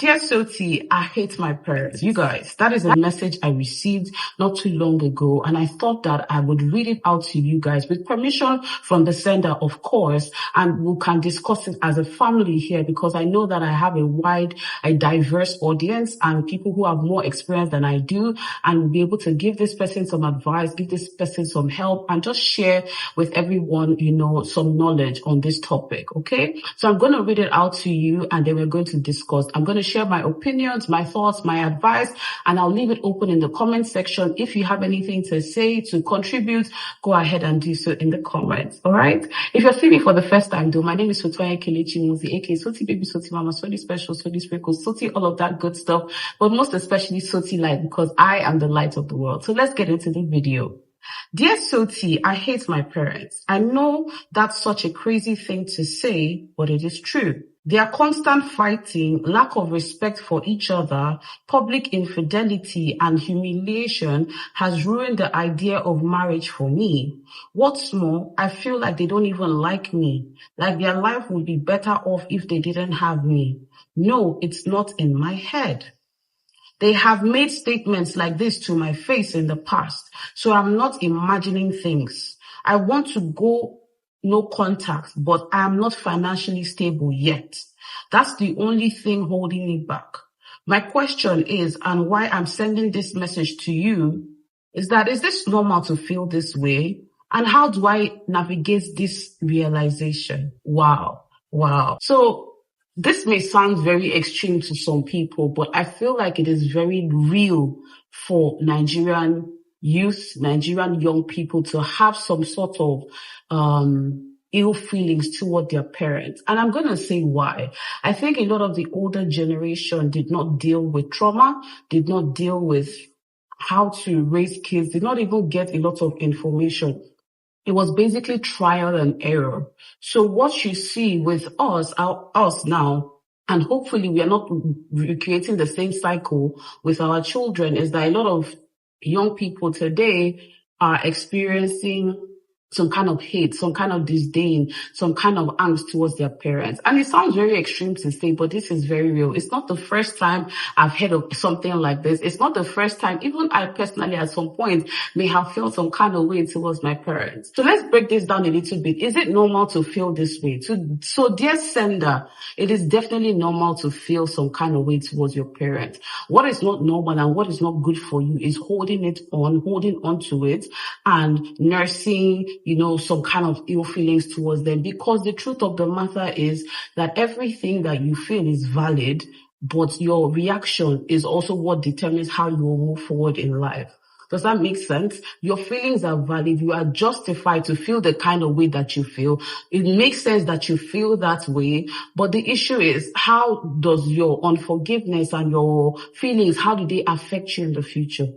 Dear Soti, I hate my parents. You guys, that is a message I received not too long ago, and I thought that I would read it out to you guys with permission from the sender, of course, and we can discuss it as a family here because I know that I have a diverse audience and people who have more experience than I do, and will be able to give this person some advice, give this person some help, and just share with everyone, some knowledge on this topic, okay? So I'm going to read it out to you, and then we're going to discuss. I'm going to share my opinions, my thoughts, my advice, and I'll leave it open in the comment section. If you have anything to say, to contribute, go ahead and do so in the comments, all right? If you're seeing me for the first time, though, my name is Sotoya Kelechi Muzi, aka Soti Baby, Soti Mama, Soti Special, Soti Sprinkle, Soti, all of that good stuff, but most especially Soti Light, because I am the light of the world. So let's get into the video. Dear Soti, I hate my parents. I know that's such a crazy thing to say, but it is true. Their constant fighting, lack of respect for each other, public infidelity, and humiliation has ruined the idea of marriage for me. What's more, I feel like they don't even like me, like their life would be better off if they didn't have me. No, it's not in my head. They have made statements like this to my face in the past, so I'm not imagining things. I want to go no contact, but I am not financially stable yet. That's the only thing holding me back. My question is, and why I'm sending this message to you, is this normal to feel this way? And how do I navigate this realization? Wow. So this may sound very extreme to some people, but I feel like it is very real for Nigerian youth, Nigerian young people to have some sort of ill feelings toward their parents. And I'm going to say why. I think a lot of the older generation did not deal with trauma, did not deal with how to raise kids, did not even get a lot of information. It was basically trial and error. So what you see with us now, and hopefully we are not recreating the same cycle with our children, is that a lot of young people today are experiencing some kind of hate, some kind of disdain, some kind of angst towards their parents. And it sounds very extreme to say, but this is very real. It's not the first time I've heard of something like this. It's not the first time, even I personally at some point may have felt some kind of way towards my parents. So let's break this down a little bit. Is it normal to feel this way? So dear sender, it is definitely normal to feel some kind of way towards your parents. What is not normal and what is not good for you is holding on to it and nursing, some kind of ill feelings towards them, because the truth of the matter is that everything that you feel is valid, but your reaction is also what determines how you will move forward in life. Does that make sense? Your feelings are valid. You are justified to feel the kind of way that you feel. It makes sense that you feel that way. But the issue is, how does your unforgiveness and your feelings, how do they affect you in the future?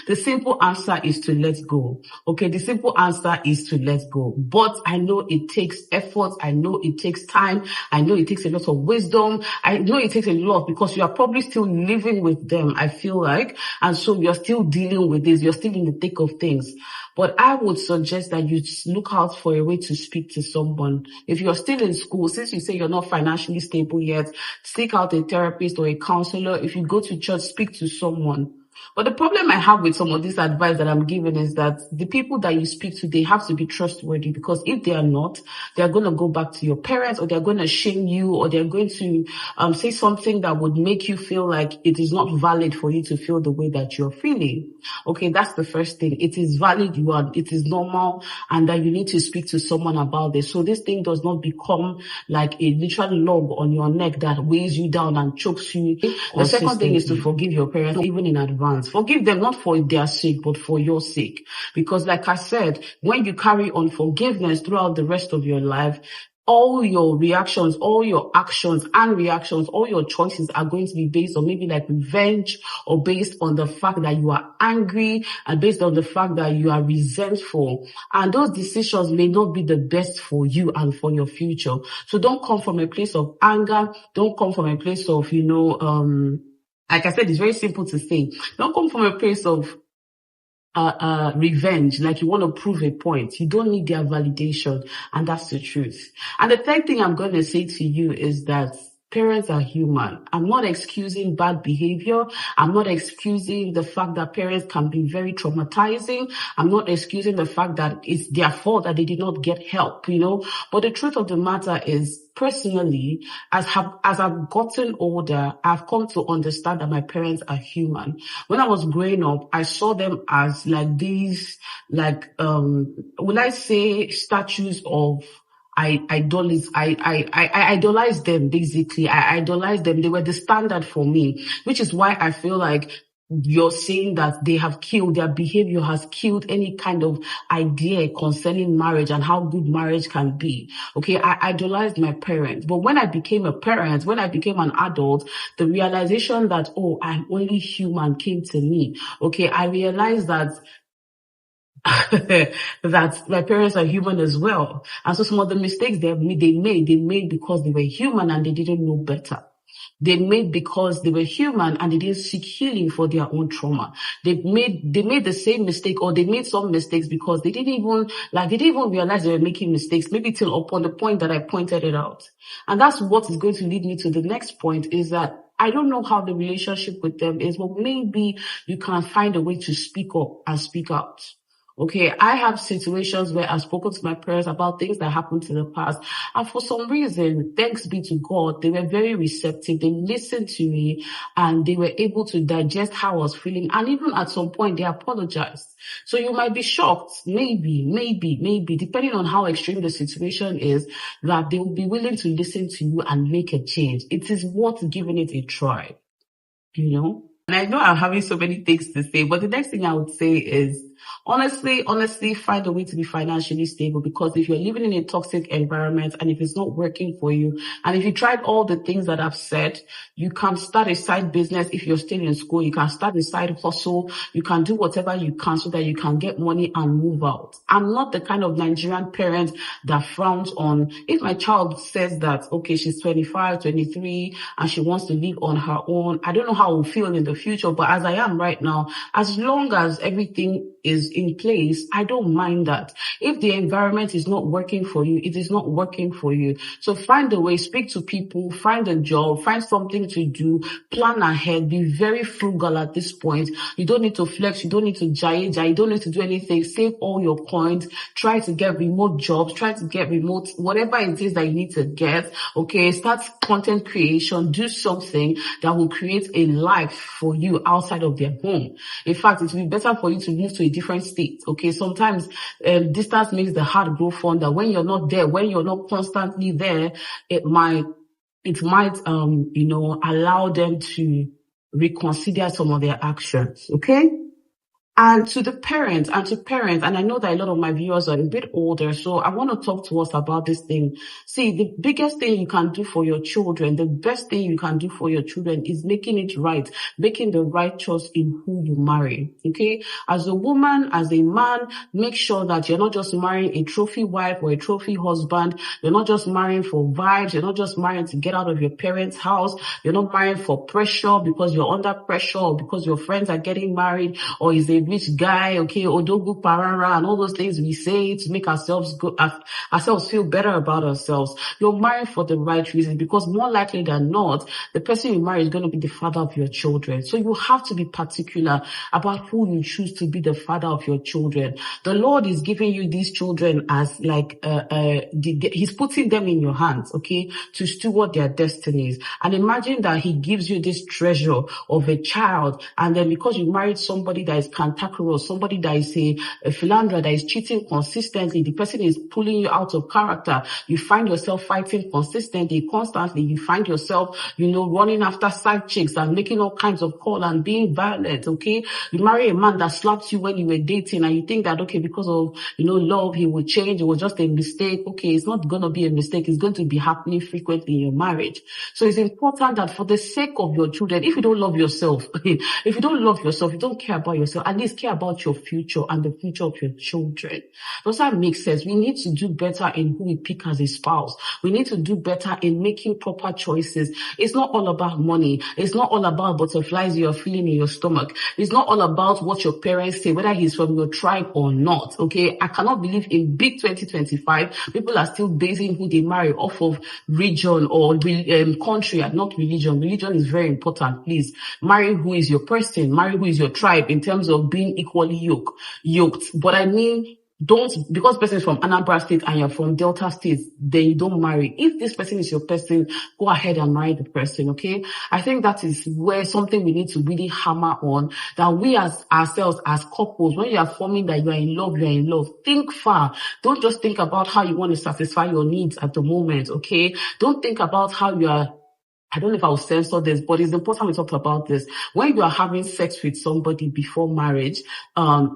The simple answer is to let go. Okay, the simple answer is to let go. But I know it takes effort. I know it takes time. I know it takes a lot of wisdom. I know it takes a lot because you are probably still living with them, I feel like. And so you're still dealing with this. You're still in the thick of things. But I would suggest that you look out for a way to speak to someone. If you're still in school, since you say you're not financially stable yet, seek out a therapist or a counselor. If you go to church, speak to someone. But the problem I have with some of this advice that I'm giving is that the people that you speak to, they have to be trustworthy, because if they are not, they're going to go back to your parents, or they're going to shame you, or they're going to say something that would make you feel like it is not valid for you to feel the way that you're feeling. Okay, that's the first thing. It is valid, it is normal, and that you need to speak to someone about this. So this thing does not become like a literal log on your neck that weighs you down and chokes you. The second thing is to forgive your parents, even in advance. Forgive them, not for their sake, but for your sake. Because like I said, when you carry on forgiveness throughout the rest of your life, all your reactions, all your actions and reactions, all your choices are going to be based on maybe like revenge, or based on the fact that you are angry, and based on the fact that you are resentful. And those decisions may not be the best for you and for your future. So don't come from a place of anger. Don't come from a place of, like I said, it's very simple to say. Don't come from a place of revenge, like you want to prove a point. You don't need their validation, and that's the truth. And the third thing I'm going to say to you is that Parents are human. I'm not excusing bad behavior. I'm not excusing the fact that parents can be very traumatizing. I'm not excusing the fact that it's their fault that they did not get help, But the truth of the matter is, personally, as I've gotten older, I've come to understand that my parents are human. When I was growing up, I saw them as like these, will I say statues of I idolize them, basically. I idolize them. They were the standard for me, which is why I feel like you're saying that their behavior has killed any kind of idea concerning marriage and how good marriage can be. Okay, I idolized my parents. But when I became a parent, when I became an adult, the realization that, oh, I'm only human came to me. Okay, I realized that that my parents are human as well. And so some of the mistakes they made because they were human and they didn't know better. They made because they were human and they didn't seek healing for their own trauma. They made the same mistake, or they made some mistakes because they didn't even realize they were making mistakes, maybe till upon the point that I pointed it out. And that's what is going to lead me to the next point, is that I don't know how the relationship with them is, but maybe you can find a way to speak up and speak out. Okay, I have situations where I've spoken to my parents about things that happened in the past. And for some reason, thanks be to God, they were very receptive. They listened to me and they were able to digest how I was feeling. And even at some point, they apologized. So you might be shocked, maybe, depending on how extreme the situation is, that they will be willing to listen to you and make a change. It is worth giving it a try, And I know I'm having so many things to say, but the next thing I would say is, honestly, find a way to be financially stable, because if you're living in a toxic environment and if it's not working for you, and if you tried all the things that I've said, you can start a side business. If you're still in school, you can start a side hustle. You can do whatever you can so that you can get money and move out. I'm not the kind of Nigerian parent that frowns on, if my child says that, okay, she's 25, 23, and she wants to live on her own. I don't know how I will feel in the future, but as I am right now, as long as everything is in place, I don't mind that. If the environment is not working for you, it is not working for you. So find a way, speak to people, find a job, find something to do, plan ahead, be very frugal at this point. You don't need to flex, you don't need to jaya, you don't need to do anything. Save all your coins, try to get remote jobs, try to get remote, whatever it is that you need to get. Okay, start content creation, do something that will create a life for you outside of their home. In fact, it will be better for you to move to a different state. Okay, sometimes distance makes the heart grow fonder. When you're not there, when you're not constantly there, it might allow them to reconsider some of their actions. Okay. And to parents, and I know that a lot of my viewers are a bit older, so I want to talk to us about this thing. See, the biggest thing you can do for your children, the best thing you can do for your children is making it right, making the right choice in who you marry, okay? As a woman, as a man, make sure that you're not just marrying a trophy wife or a trophy husband. You're not just marrying for vibes. You're not just marrying to get out of your parents' house. You're not marrying for pressure because you're under pressure or because your friends are getting married or is a rich guy, okay, Odogu Parara, and all those things we say to make ourselves feel better about ourselves. You're married for the right reason, because more likely than not, the person you marry is going to be the father of your children. So you have to be particular about who you choose to be the father of your children. The Lord is giving you these children as He's putting them in your hands, okay, to steward their destinies. And imagine that He gives you this treasure of a child, and then because you married somebody that is cantankerous, somebody that is a philanderer, that is cheating consistently, the person is pulling you out of character, you find yourself fighting consistently, constantly, you find yourself, running after side chicks and making all kinds of calls and being violent, okay? You marry a man that slapped you when you were dating and you think that, okay, because of, love, he will change, it was just a mistake. Okay, it's not going to be a mistake, it's going to be happening frequently in your marriage. So it's important that for the sake of your children, if you don't love yourself, you don't care about yourself, at least least care about your future and the future of your children. Does that make sense? We need to do better in who we pick as a spouse. We need to do better in making proper choices. It's not all about money. It's not all about butterflies you're feeling in your stomach. It's not all about what your parents say, whether he's from your tribe or not. Okay, I cannot believe in big 2025 people are still basing who they marry off of region or country and not religion. Religion is very important. Please marry who is your person, marry who is your tribe in terms of being equally yoked. But I mean, don't, because person is from Anambra State and you're from Delta State, then you don't marry. If this person is your person, go ahead and marry the person, okay? I think that is where something we need to really hammer on, that we as ourselves, as couples, when you are forming that you are in love, think far. Don't just think about how you want to satisfy your needs at the moment, okay? Don't think about how you are, I don't know if I will censor this, but it's important we talk about this. When you are having sex with somebody before marriage,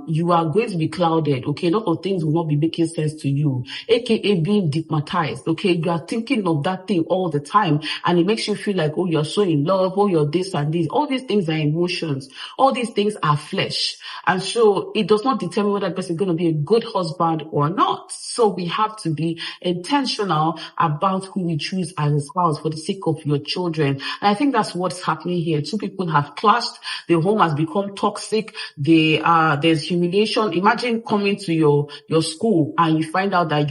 you are going to be clouded, okay? A lot of things will not be making sense to you, aka being stigmatized, okay? You are thinking of that thing all the time, and it makes you feel like, oh, you're so in love, oh, you're this and this. All these things are emotions. All these things are flesh. And so it does not determine whether that person is going to be a good husband or not. So we have to be intentional about who we choose as a spouse for the sake of your children. And I think that's what's happening here. Two people have clashed. The home has become toxic. There's humiliation. Imagine coming to your school and you find out that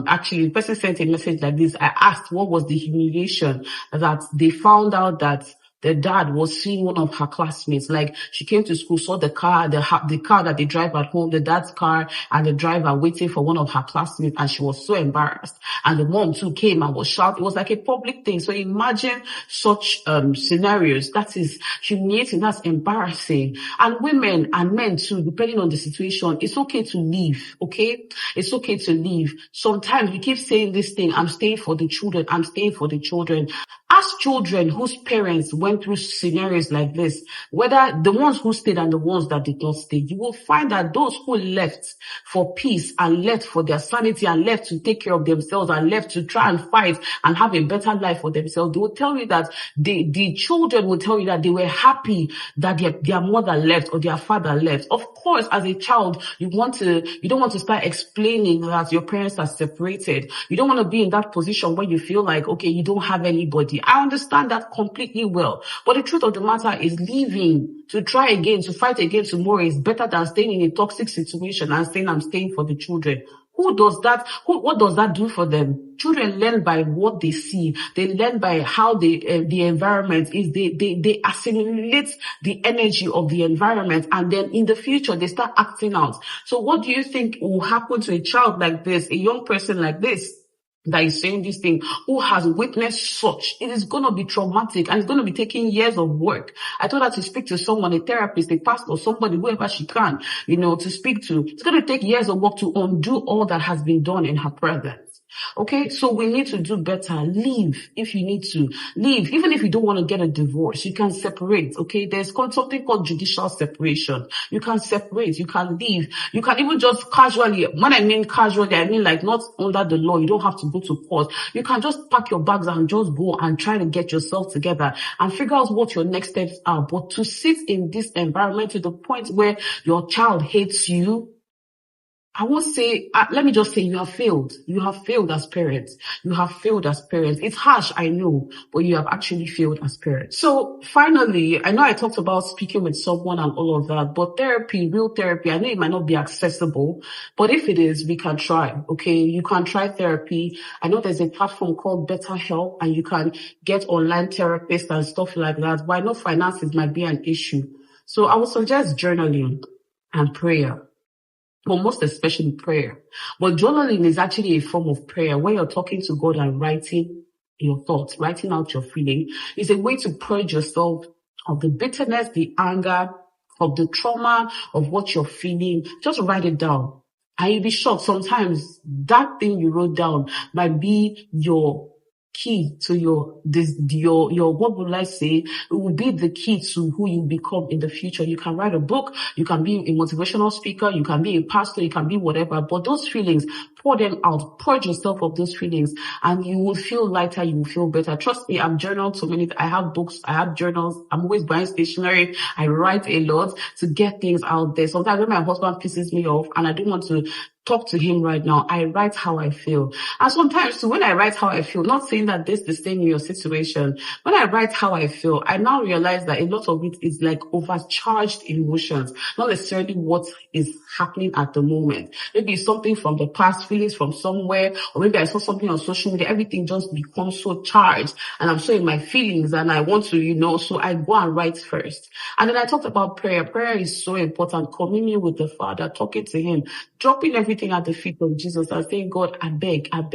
actually the person sent a message like this. I asked what was the humiliation, that they found out that the dad was seeing one of her classmates. Like, she came to school, saw the car that they drive at home, the dad's car and the driver waiting for one of her classmates, and she was so embarrassed. And the mom too came and was shouting. It was like a public thing. So imagine such scenarios. That is humiliating. That's embarrassing. And women and men too, depending on the situation, it's okay to leave. Okay, it's okay to leave. Sometimes we keep saying this thing: I'm staying for the children. I'm staying for the children. Ask children whose parents went through scenarios like this, whether the ones who stayed and the ones that did not stay. You will find that those who left for peace and left for their sanity and left to take care of themselves and left to try and fight and have a better life for themselves, they will tell you that the children will tell you that they were happy that their mother left or their father left. Of course, as a child, you don't want to start explaining that your parents are separated. You don't want to be in that position where you feel like, okay, you don't have anybody. I understand that completely well. But the truth of the matter is, leaving to try again, to fight again tomorrow is better than staying in a toxic situation and saying, I'm staying for the children. Who does that? What does that do for them? Children learn by what they see. They learn by how the environment is. They assimilate the energy of the environment, and then in the future they start acting out. So what do you think will happen to a child like this, a young person like this, that is saying this thing, who has witnessed such? It is going to be traumatic, and it's going to be taking years of work. I told her to speak to someone, a therapist, a pastor, somebody, whoever she can, to speak to. It's going to take years of work to undo all that has been done in her presence. Okay, so we need to do better. Leave if you need to. Leave. Even if you don't want to get a divorce, you can separate. Okay, there's something called judicial separation. You can separate. You can leave. You can even just casually, when I mean casually, I mean like not under the law. You don't have to go to court. You can just pack your bags and just go and try to get yourself together and figure out what your next steps are. But to sit in this environment to the point where your child hates you, I won't say, let me just say, you have failed. You have failed as parents. You have failed as parents. It's harsh, I know, but you have actually failed as parents. So finally, I know I talked about speaking with someone and all of that, but therapy, real therapy, I know it might not be accessible, but if it is, we can try, okay? You can try therapy. I know there's a platform called BetterHelp, and you can get online therapists and stuff like that, but I know finances might be an issue. So I would suggest journaling and prayer. But most especially prayer. But journaling is actually a form of prayer where you're talking to God and writing your thoughts, writing out your feeling. It's a way to purge yourself of the bitterness, the anger, of the trauma, of what you're feeling. Just write it down. And you'll be shocked. Sometimes that thing you wrote down might be your key to your what would I say? It will be the key to who you become in the future. You can write a book, you can be a motivational speaker, you can be a pastor, you can be whatever, but those feelings, pour them out, purge yourself of those feelings, and you will feel lighter, you will feel better. Trust me, I've journaled so many, I have books, I have journals, I'm always buying stationery, I write a lot to get things out there. Sometimes when my husband pisses me off and I don't want to talk to him right now, I write how I feel. And sometimes too, when I write how I feel, not saying that this is the same in your situation, when I write how I feel, I now realize that a lot of it is like overcharged emotions, not necessarily what is happening at the moment. Maybe it's something from the past, feelings from somewhere, or maybe I saw something on social media, everything just becomes so charged and I'm so in my feelings and I want to, so I go and write first. And then I talked about prayer. Prayer is so important. Communion with the Father, talking to him, dropping everything at the feet of Jesus and saying, God, I beg. God,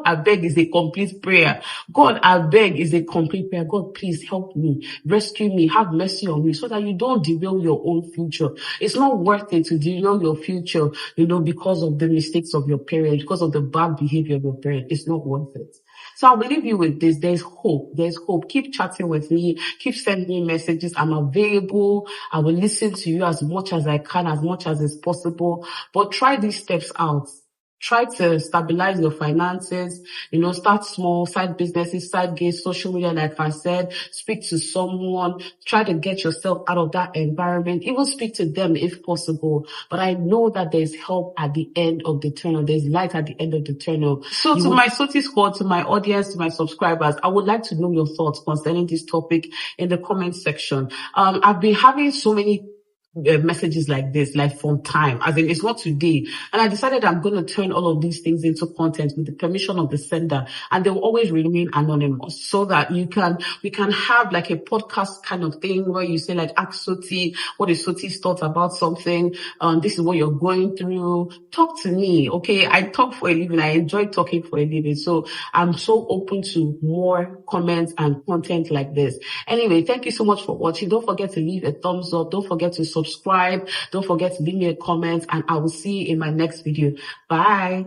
I beg is a complete prayer. God, I beg is a complete prayer. God, please help me, rescue me, have mercy on me so that you don't derail your own future. It's not worth it to derail your future, because of the mistakes of your parents, because of the bad behavior of your parents. It's not worth it. So I'll leave you with this. There's hope. There's hope. Keep chatting with me. Keep sending me messages. I'm available. I will listen to you as much as I can, as much as is possible. But try these steps out. Try to stabilize your finances, start small, side businesses, side gigs, social media, like I said, speak to someone, try to get yourself out of that environment, even speak to them if possible. But I know that there's help at the end of the tunnel. There's light at the end of the tunnel. So to my Soti squad, to my audience, to my subscribers, I would like to know your thoughts concerning this topic in the comment section. I've been having so many messages like this, like from time, as in it's not today. And I decided I'm going to turn all of these things into content with the permission of the sender, and they will always remain anonymous so that we can have like a podcast kind of thing where you say like, ask Soti, what is Soti's thoughts about something? This is what you're going through. Talk to me. Okay. I talk for a living. I enjoy talking for a living. So I'm so open to more comments and content like this. Anyway, thank you so much for watching. Don't forget to leave a thumbs up. Don't forget to subscribe. Don't forget to leave me a comment, and I will see you in my next video. Bye.